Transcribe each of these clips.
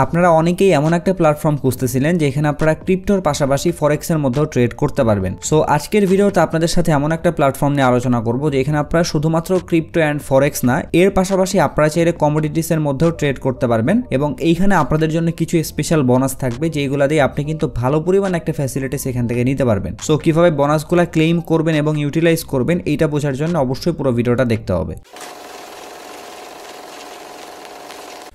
আপনারা অনেকেই এমন একটা প্ল্যাটফর্ম খুঁজতেছিলেন যেখানে আপনারা ক্রিপ্টোর পাশাপাশি ফরেক্সের মধ্যেও ট্রেড করতে পারবেন। সো আজকের ভিডিওতে আপনাদের সাথে এমন একটা প্ল্যাটফর্ম নিয়ে আলোচনা করব যেখানে আপনারা শুধুমাত্র ক্রিপ্টো অ্যান্ড ফরেক্স না, এর পাশাপাশি আপনারা চাইলে কমোডিটিসের মধ্যেও ট্রেড করতে পারবেন এবং এইখানে আপনাদের জন্য কিছু স্পেশাল বোনাস থাকবে যেগুলো দিয়ে আপনি কিন্তু ভালো পরিমাণ একটা ফ্যাসিলিটি সেখান থেকে নিতে পারবেন। সো কিভাবে বোনাসগুলো ক্লেম করবেন এবং ইউটিলাইজ করবেন এইটা বোঝার জন্য অবশ্যই পুরো ভিডিওটা দেখতে হবে।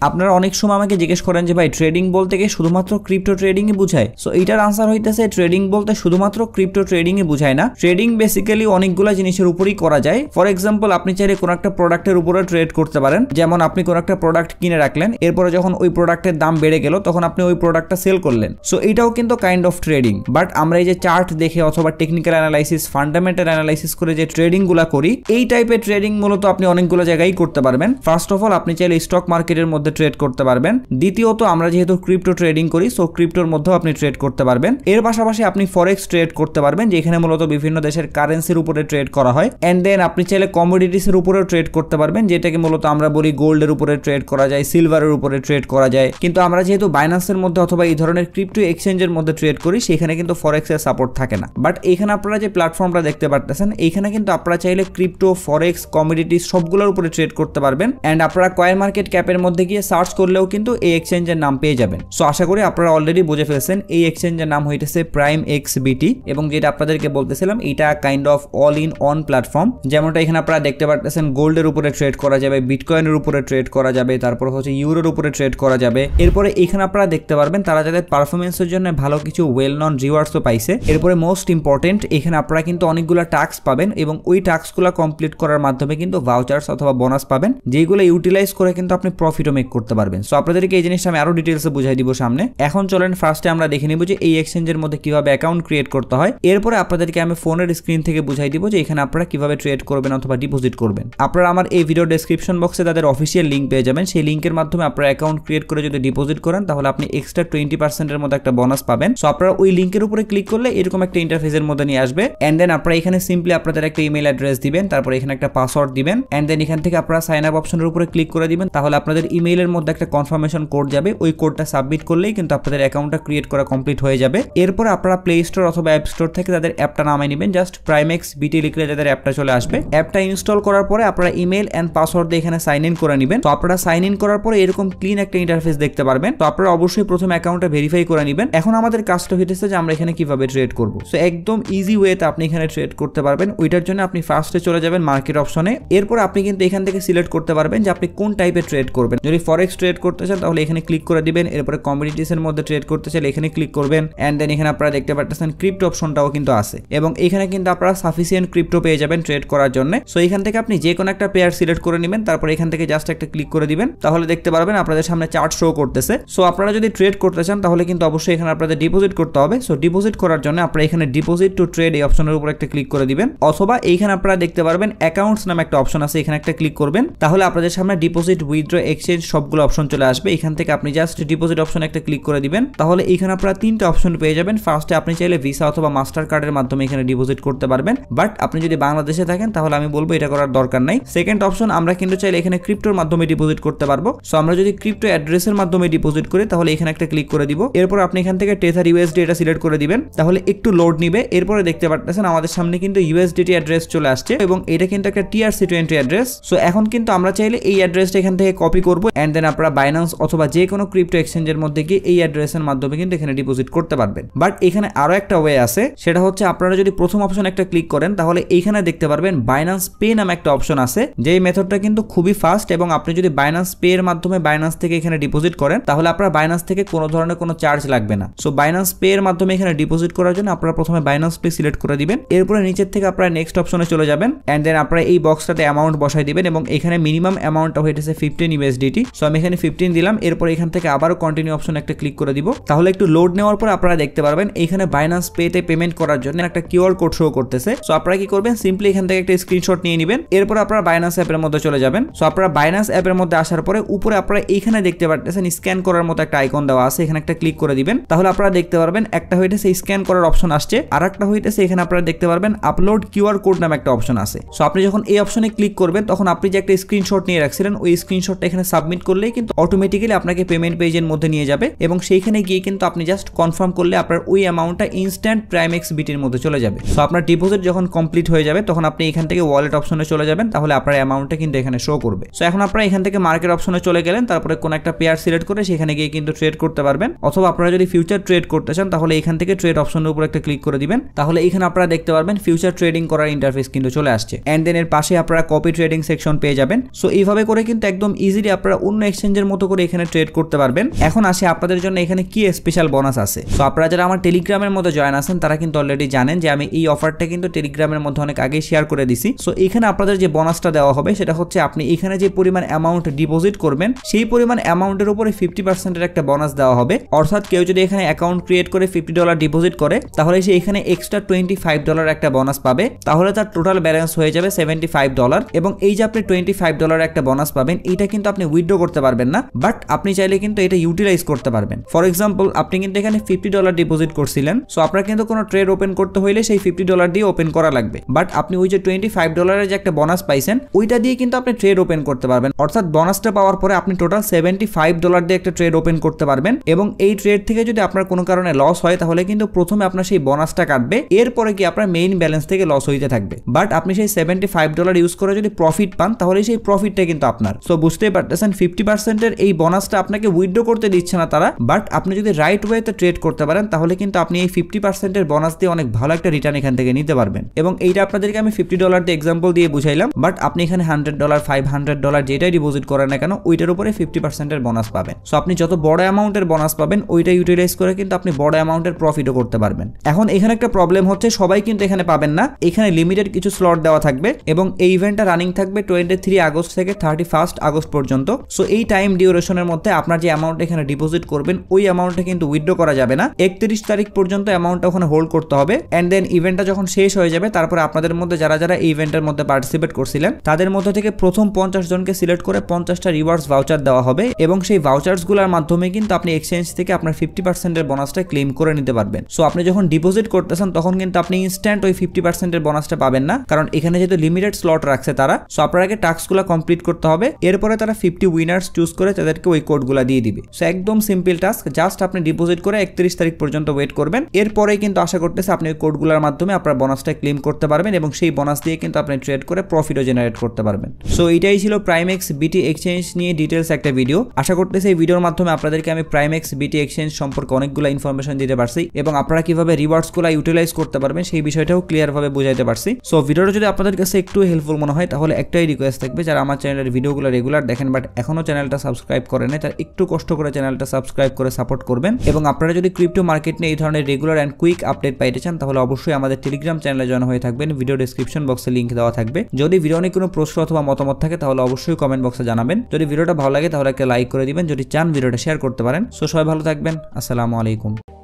আপনারা অনেক সময় আমাকে জিজ্ঞেস করেন যে ভাই ট্রেডিং বলতে কি শুধুমাত্র ক্রিপ্টো ট্রেডিংই বোঝায়? সো এটার আনসার হইতেছে ট্রেডিং বলতে শুধুমাত্র ক্রিপ্টো ট্রেডিংই বোঝায় না। ট্রেডিং বেসিক্যালি অনেকগুলো জিনিসের উপরই করা যায়। ফর এক্সাম্পল, আপনি চাইলে কোনো একটা প্রোডাক্টের উপরে ট্রেড করতে পারেন। যেমন আপনি কোনো একটা প্রোডাক্ট কিনে রাখলেন, এরপরে যখন ওই প্রোডাক্টের দাম বেড়ে গেল তখন আপনি ওই প্রোডাক্টটা সেল করলেন। সো এটাও কিন্তু কাইন্ড অফ ট্রেডিং। বাট আমরা এই যে চার্ট দেখে অথবা টেকনিক্যাল অ্যানালাইসিস, ফান্ডামেন্টাল অ্যানালাইসিস করে যে ট্রেডিংগুলো করি, এই টাইপের ট্রেডিং মূলত আপনি অনেকগুলো জায়গায় করতে পারবেন। ফার্স্ট অফ অল, আপনি চাইলে স্টক মার্কেটের মধ্যে ট্রেড করতে পারবেন। দ্বিতীয়ত, আমরা যেহেতু ক্রিপ্টো ট্রেডিং করি, সো ক্রিপ্টোর মধ্যেও আপনি ট্রেড করতে পারবেন। এর পাশাপাশি আপনি ফরেক্স ট্রেড করতে পারবেন, যেখানে মূলত বিভিন্ন দেশের কারেন্সির উপরে ট্রেড করা হয়। এন্ড দেন আপনি চাইলে কমোডিটিসের উপরেও ট্রেড করতে পারবেন, যেটাকে মূলত আমরা বলি গোল্ডের উপরে ট্রেড করা যায়, সিলভারের উপরে ট্রেড করা যায়। কিন্তু আমরা যেহেতু বাইন্যান্সের মধ্যে অথবা এই ধরনের ক্রিপ্টো এক্সচেঞ্জের মধ্যে ট্রেড করি, সেখানে কিন্তু ফরেক্সের সাপোর্ট থাকে না। বাট এখানে আপনারা যে প্ল্যাটফর্মটা দেখতে পারতেছেন, এইখানে কিন্তু আপনারা চাইলে ক্রিপ্টো, ফরেক্স, কমোডিটিস সবগুলোর উপরে ট্রেড করতে পারবেন। এন্ড আপনারা কয়েন মার্কেট ক্যাপের মধ্যে গিয়ে সার্চ করলেও কিন্তু এই এক্সচেঞ্জের নাম পেয়ে যাবেন। সো আশা করি আপনারা অলরেডি বুঝে ফেলছেন এই এক্সচেঞ্জের নাম হইতেছে প্রাইম এক্সবিটি, এবং যেটা আপনাদেরকে বলতেছিলাম এটা kind of all in on platform. যেমনটা এখানে আপনারা দেখতে পারতেছেন, গোল্ডের উপরে ট্রেড করা যাবে, বিটকয়েনের উপরে ট্রেড করা যাবে, তারপর হচ্ছে ইউরোর উপরে ট্রেড করা যাবে। এরপরে এখানে আপনারা দেখতে পারবেন তারা যাদের পারফরমেন্সের জন্য ভালো কিছু ওয়েল নন রিওয়ার্ডসও পাইছে। এরপরে মোস্ট ইম্পর্টেন্ট, এখানে আপনারা কিন্তু অনেকগুলো টাস্ক পাবেন এবং ওই টাস্কগুলো কমপ্লিট করার মাধ্যমে কিন্তু ভাউচার্স অথবা বোনাস পাবেন, যেগুলো ইউটিলাইজ করে কিন্তু আপনি প্রফিটও মেক করতে পারবেন। সো আপনাদেরকে এই জিনিসটা আমি আরো ডিটেইলসে বুঝাই দিব সামনে। এখন চলেন ফার্স্টে আমরা দেখে নিব যে এই এক্সচেঞ্জের মধ্যে কিভাবে অ্যাকাউন্ট ক্রিয়েট করতে হয়। এরপরে আপনাদেরকে আমি ফোনের স্ক্রিন থেকে বুঝাই দিব যে এখানে আপনারা কিভাবে ট্রেড করবেন অথবা ডিপোজিট করবেন। আপনারা আমার এই ভিডিও ডেসক্রিপশন বক্সে তাদের অফিসিয়াল লিংক পেয়ে যাবেন। সেই লিংকের মাধ্যমে আপনারা অ্যাকাউন্ট ক্রিয়েট করে যদি ডিপোজিট করেন তাহলে আপনি এক্সট্রা 20% এর মতো একটা বোনাস পাবেন। সো আপনারা ওই লিংকের উপরে ক্লিক করলে এরকম একটা ইন্টারফেসের মধ্যে নিয়ে আসবে। এন্ড দেন আপনারা এখানে সিম্পলি আপনাদের একটা ইমেল অ্যাড্রেস দিবেন, তারপর এখানে একটা পাসওয়ার্ড দিবেন। এন্ড দেন এখান থেকে আপনারা সাইন আপ অপশনের উপরে ক্লিক করে দিবেন। তাহলে আপনাদের ইমেইলের মধ্যে একটা কনফার্মেশন কোড যাবে, ওই কোডটা সাবমিট করলেই কিন্তু আপনাদের অ্যাকাউন্টটা ক্রিয়েট করা কমপ্লিট হয়ে যাবে। এরপর আপনারা প্লে স্টোর অথবা অ্যাপ স্টোর থেকে তাদের অ্যাপটা নামাই নেবেন। জাস্ট প্রাইমেক্স বিটি লিখলে তাদের অ্যাপটা চলে আসবে। অ্যাপটা ইনস্টল করার পরে আপনারা ইমেল এন্ড পাসওয়ার্ড দিয়ে এখানে সাইন ইন করে নেবেন। তো আপনারা সাইন ইন করার পরে এরকম ক্লিন একটা ইন্টারফেস দেখতে পারবেন। তো আপনারা অবশ্যই প্রথমে অ্যাকাউন্টটা ভেরিফাই করে নেবেন। এখন আমাদের কাজটা হইতেছে যে আমরা এখানে কিভাবে ট্রেড করব। সো একদম ইজি ওয়েতে আপনি এখানে ট্রেড করতে পারবেন। ওইটার জন্য আপনি ফার্স্টে চলে যাবেন মার্কেট অপশনে। এরপর আপনি কিন্তু এখান থেকে সিলেক্ট করতে পারবেন যে আপনি কোন টাইপের ট্রেড করবেন। যদি ফরেক্স ট্রেড করতে চান তাহলে এখানে ক্লিক করে দিবেন। এরপরে কমোডিটিস এর মধ্যে ট্রেড করতে চাইলে এখানে ক্লিক করবেন। এন্ড দেন এখানে আপনারা দেখতে পাচ্ছেন ক্রিপ্টো অপশনটাও কিন্তু আছে এবং এখানে কিন্তু আপনারা সাফিসিয়েন্ট ক্রিপ্টো পেয়ে যাবেন ট্রেড করার জন্য। সো এখান থেকে আপনি যে কোনো একটা পেয়ার সিলেক্ট করে নেবেন, তারপর এখান থেকে জাস্ট একটা ক্লিক করে দিবেন। তাহলে দেখতে পারবেন আপনাদের সামনে চার্ট শো করতেছে। সো আপনারা যদি ট্রেড করতে চান তাহলে কিন্তু অবশ্যই এখানে আপনাদের ডিপোজিট করতে হবে। সো ডিপোজিট করার জন্য আপনারা এখানে ডিপোজিট টু ট্রেড এই অপশনের উপর একটা ক্লিক করে দিবেন, অথবা এইখানে আপনারা দেখতে পারবেন অ্যাকাউন্টস নামে একটা অপশন আছে, এখানে একটা ক্লিক করবেন। তাহলে আপনাদের সামনে ডিপোজিট, উইথড্র, এক্সচেঞ্জ সবগুলো অপশন চলে আসবে। এখান থেকে আপনি জাস্ট ডিপোজিট অপশনে একটা ক্লিক করে দিবেন। তাহলে এখানে আপনারা তিনটা অপশন পেয়ে যাবেন। ফার্স্টে আপনি চাইলে ভিসা অথবা মাস্টার কার্ডের মাধ্যমে এখানে ডিপোজিট করতে পারবেন, বাট আপনি যদি বাংলাদেশে থাকেন তাহলে আমি বলবো এটা করার দরকার নাই। সেকেন্ড অপশন, আমরা কিন্তু চাইলে এখানে ক্রিপ্টোর মাধ্যমে ডিপোজিট করতে পারবো। সো আমরা যদি ক্রিপ্টো অ্যাড্রেসের মাধ্যমে ডিপোজিট করি তাহলে এখানে একটা ক্লিক করে দিব। এরপর আপনি এখান থেকে টেথার ইউএসডি এটা সিলেক্ট করে দিবেন। তাহলে একটু লোড নিবে। এরপরে দেখতে পাচ্ছেন আমাদের সামনে কিন্তু ইউএসডিটি অ্যাড্রেস চলে আসছে এবং এটা কিন্তু একটা TRC20 অ্যাড্রেস। সো এখন কিন্তু আমরা চাইলে এই অ্যাড্রেসটা এখান থেকে কপি করব। এন্ড দেন আপনারা বাইন্যান্স অথবা যে কোনো ক্রিপ্টো এক্সচেঞ্জের মধ্যে গিয়ে এই অ্যাড্রেসের মাধ্যমে কিন্তু এখানে ডিপোজিট করতে পারবেন। বাট এখানে আরো একটা ওয়ে আছে, সেটা হচ্ছে আপনারা যদি প্রথম অপশন একটা ক্লিক করেন তাহলে এইখানে দেখতে পারবেন বাইন্যান্স পে নামে একটা অপশন আছে, যেই মেথডটা কিন্তু খুবই ফাস্ট। এবং আপনি যদি বাইন্যান্স পে এর মাধ্যমে বাইন্যান্স থেকে এখানে ডিপোজিট করেন তাহলে আপনার বাইন্যান্স থেকে কোনো ধরনের কোনো চার্জ লাগবে না। সো বাইন্যান্স পে এর মাধ্যমে এখানে ডিপোজিট করার জন্য আপনারা প্রথমে বাইন্যান্স পে সিলেক্ট করে দিবেন। এরপরে নিচের থেকে আপনারা নেক্সট অপশনে চলে যাবেন। এন্ড দেন আপনারা এই বক্সটাতে অ্যামাউন্ট বসাই দিবেন এবং এখানে মিনিমাম অ্যামাউন্টটা হইতেছে 15 USDT। সো আমি এখানে 15 দিলাম। এরপর এখান থেকে আবারও কন্টিনিউ অপশন একটা ক্লিক করে দিব। তাহলে একটু লোড নেওয়ার পর আপনারা দেখতে পারবেন এখানে বাইন্যান্স পেতে পেমেন্ট করার জন্য একটা কিউআর কোড শো করতেছে। সো আপনারা কি করবেন, সিম্পলি এখান থেকে একটা স্ক্রিনশট নিয়ে নেবেন। এরপর আপনারা বাইন্যান্স অ্যাপের মধ্যে চলে যাবেন। সো আপনারা বাইন্যান্স অ্যাপের মধ্যে আসার পরে উপরে আপনারা এইখানে দেখতে পাচ্ছেন স্ক্যান করার মতো একটা আইকন দেওয়া আছে, এখানে একটা ক্লিক করে দিবেন। তাহলে আপনারা দেখতে পারবেন একটা হইতেছে স্ক্যান করার অপশন আসছে, আর একটা হইতেছে এখানে আপনারা দেখতে পারবেন আপলোড কিউআর কোড নামে একটা অপশন আছে। সো আপনি যখন এই অপশনে ক্লিক করবেন তখন আপনি যে একটা স্ক্রিনশট নিয়ে রাখছিলেন ওই স্ক্রিনশটটা এখানে সাবমিট সাবমিট করলেই কিন্তু অটোমেটিক্যালি আপনাকে পেমেন্ট পেজের মধ্যে নিয়ে যাবে এবং সেইখানে গিয়ে কিন্তু আপনি জাস্ট কনফার্ম করলে আপনার ওই অ্যামাউন্টটা ইনস্ট্যান্ট প্রাইমেক্স বিটির মধ্যে চলে যাবে। সো আপনার ডিপোজিট যখন কমপ্লিট হয়ে যাবে তখন আপনি এখান থেকে ওয়ালেট অপশনে চলে যাবেন, তাহলে আপনার অ্যামাউন্টটা কিন্তু এখানে শো করবে। সো এখন আপনারা এখান থেকে মার্কেট অপশনে চলে গেলেন, তারপরে কোন একটা পেয়ার সিলেক্ট করে সেখানে গিয়ে কিন্তু ট্রেড করতে পারবেন, অথবা আপনারা যদি ফিউচার ট্রেড করতে চান তাহলে এখান থেকে ট্রেড অপশনের উপর একটা ক্লিক করে দিবেন, তাহলে এখানে আপনারা দেখতে পারবেন ফিউচার ট্রেডিং করার ইন্টারফেস কিন্তু চলে আসছে। এন্ড দেন এর পাশে আপনারা কপি ট্রেডিং সেকশন পেয়ে যাবেন। সো এইভাবে করে কিন্তু একদম ইজিলি আপনারা অন্য এক্সচেঞ্জের মতো করে এখানে ট্রেড করতে পারবেন। এখন আসে আপনাদের জন্য এখানে কি স্পেশাল বোনাস আছে। তো আপনারা যারা আমার টেলিগ্রামের মধ্যে জয়েন আছেন তারা কিন্তু অলরেডি জানেন যে আমি এই অফারটা কিন্তু টেলিগ্রামের মধ্যে অনেক আগে শেয়ার করে দিছি। সো এখানে আপনাদের যে বোনাসটা দেওয়া হবে সেটা হচ্ছে আপনি এখানে যে পরিমাণ অ্যামাউন্ট ডিপোজিট করবেন সেই পরিমাণ অ্যামাউন্টের উপরে 50% একটা বোনাস দেওয়া হবে। অর্থাৎ কেউ যদি এখানে অ্যাকাউন্ট ক্রিয়েট করে $50 ডিপোজিট করে তাহলে সে এখানে এক্সট্রা $25 একটা বোনাস পাবে, তাহলে তার টোটাল ব্যালেন্স হয়ে যাবে $75। এবং এই যে আপনি $25 একটা বোনাস পাবেন এইটা কিন্তু আপনি উইথড্র করতে পারবেন না, বাট আপনি চাইলে কিন্তু এটা ইউটিলাইজ করতে পারবেন। ফর এক্সাম্পল আপনি কিন্তু এখানে $50 ডিপোজিট করছিলেন, সো আপনার কিন্তু কোনো ট্রেড ওপেন করতে হইলে সেই $50 দিয়ে ওপেন করা লাগবে, বাট আপনি ওই যে $25 যে একটা বোনাস পাইছেন ওইটা দিয়ে কিন্তু আপনি ট্রেড ওপেন করতে পারবেন। অর্থাৎ বোনাসটা পাওয়ার পরে আপনি টোটাল $75 দিয়ে একটা ট্রেড ওপেন করতে পারবেন এবং এই ট্রেড থেকে যদি আপনার কোনো কারণে লস হয় তাহলে কিন্তু প্রথমে আপনার সেই বোনাসটা কাটবে, এরপরে কি আপনার মেইন ব্যালেন্স থেকে লস হইতে থাকবে। বাট আপনি সেই $75 ইউজ করে যদি প্রফিট পান তাহলে সেই প্রফিটটা কিন্তু আপনার। সো বুঝতেই পারতেছেন 50% এর এই বোনাসটা আপনাকে উইথড্র করতে দিচ্ছে না তারা, বাট আপনি যদি রাইট ওয়েতে ট্রেড করতে পারেন তাহলে কিন্তু আপনি এই 50% এর বোনাস দিয়ে অনেক ভালো একটা রিটার্ন এখান থেকে নিতে পারবেন। এবং এইটা আপনাদেরকে আমি $50 দিয়ে এক্সাম্পল দিয়ে বুঝাইলাম, বাট আপনি এখানে $100 $500 যেটাই ডিপোজিট করেন না কেন ওইটার উপরে 50% এর বোনাস পাবেন। সো আপনি যত বড় অ্যামাউন্টের বোনাস পাবেন ওইটা ইউটিলাইজ করে কিন্তু আপনি বড় অ্যামাউন্টের প্রফিটও করতে পারবেন। এখন এখানে একটা প্রবলেম হচ্ছে সবাই কিন্তু এখানে পাবেন না, এখানে লিমিটেড কিছু স্লট দেওয়া থাকবে এবং এই ইভেন্টটা রানিং থাকবে 23 আগস্ট থেকে 31 আগস্ট পর্যন্ত। সো এই টাইম ডিউরেশনের মধ্যে আপনার যে অ্যামাউন্ট এখানে ডিপোজিট করবেন ওই অ্যামাউন্টটা কিন্তু উইথড্র করা যাবে না, 31 তারিখ পর্যন্ত অ্যামাউন্টটা ওখানে হোল্ড করতে হবে। এন্ড দেন ইভেন্টটা যখন শেষ হয়ে যাবে তারপরে আপনাদের মধ্যে যারা যারা এই ইভেন্টের মধ্যে পার্টিসিপেট করছিলেন তাদের মধ্যে থেকে প্রথম 50 জনকে সিলেক্ট করে 50টা রিওয়ার্ডস ভাউচার দেওয়া হবে এবং সেই ভাউচার্সগুলোর মাধ্যমে কিন্তু আপনি এক্সচেঞ্জ থেকে আপনার 50% এর বোনাসটা ক্লেম করে নিতে পারবেন। সো আপনি যখন ডিপোজিট করতেছেন তখন কিন্তু আপনি ইনস্ট্যান্ট ওই 50% এর বোনাসটা পাবেন না, কারণ এখানে যেহেতু লিমিটেড স্লট রাখছে তারা। সো আপনার আগে টাস্কগুলো কমপ্লিট করতে হবে, এরপরে তারা 50 উইনার্স চুজ করে তাদেরকে ওই কোডগুলো দিয়ে দিবে। সো একদম সিম্পল টাস্ক, জাস্ট আপনি ডিপোজিট করে 31 তারিখ পর্যন্ত ওয়েট করবেন, এরপরেই কিন্তু আশা করতেছে আপনি ওই কোডগুলোর মাধ্যমে আপনার বোনাসটা ক্লেম করতে পারবেন এবং সেই বোনাস দিয়ে কিন্তু আপনি ট্রেড করে প্রফিটও জেনারেট করতে পারবেন। সো এটাই ছিল প্রাইমেক্স বিটি এক্সচেঞ্জ নিয়ে ডিটেলস একটা ভিডিও। আশা করতেছি এই ভিডিওর মাধ্যমে আপনাদেরকে আমি প্রাইমেক্স বিটি এক্সচেঞ্জ সম্পর্কে অনেকগুলো ইনফরমেশন দিতে পারছি এবং আপনারা কিভাবে রিওয়ার্ডসগুলো ইউটিলাইজ করতে পারবেন সেই বিষয়টাও ক্লিয়ার ভাবে বুঝাইতে পারছি। সো ভিডিওটা যদি আপনাদের কাছে একটু হেল্পফুল মনে হয় তাহলে একটাই রিকোয়েস্ট থাকবে, যারা আমার চ্যানেলের ভিডিওগুলো রেগুলার দেখেন বাট এখনো চ্যানেলটা সাবস্ক্রাইব করেন না, তারা একটু কষ্ট করে চ্যানেলটা সাবস্ক্রাইব করে সাপোর্ট করবেন। এবং আপনারা যদি ক্রিপ্টো মার্কেট নিয়ে এই ধরনের রেগুলার অ্যান্ড কুইক আপডেট পাইতে চান তাহলে অবশ্যই আমাদের টেলিগ্রাম চ্যানেলে জয়েন হয়ে থাকবেন, ভিডিও ডেসক্রিপশন বক্সে লিংক দেওয়া থাকবে। যদি ভিডিও নিয়ে কোনো প্রশ্ন অথবা মতামত থাকে তাহলে অবশ্যই কমেন্ট বক্সে জানাবেন। যদি ভিডিওটা ভালো লাগে তাহলে একটা লাইক করে দিবেন, যদি চান ভিডিওটা শেয়ার করতে পারেন। সো সবাই ভালো থাকবেন, আসসালামু আলাইকুম।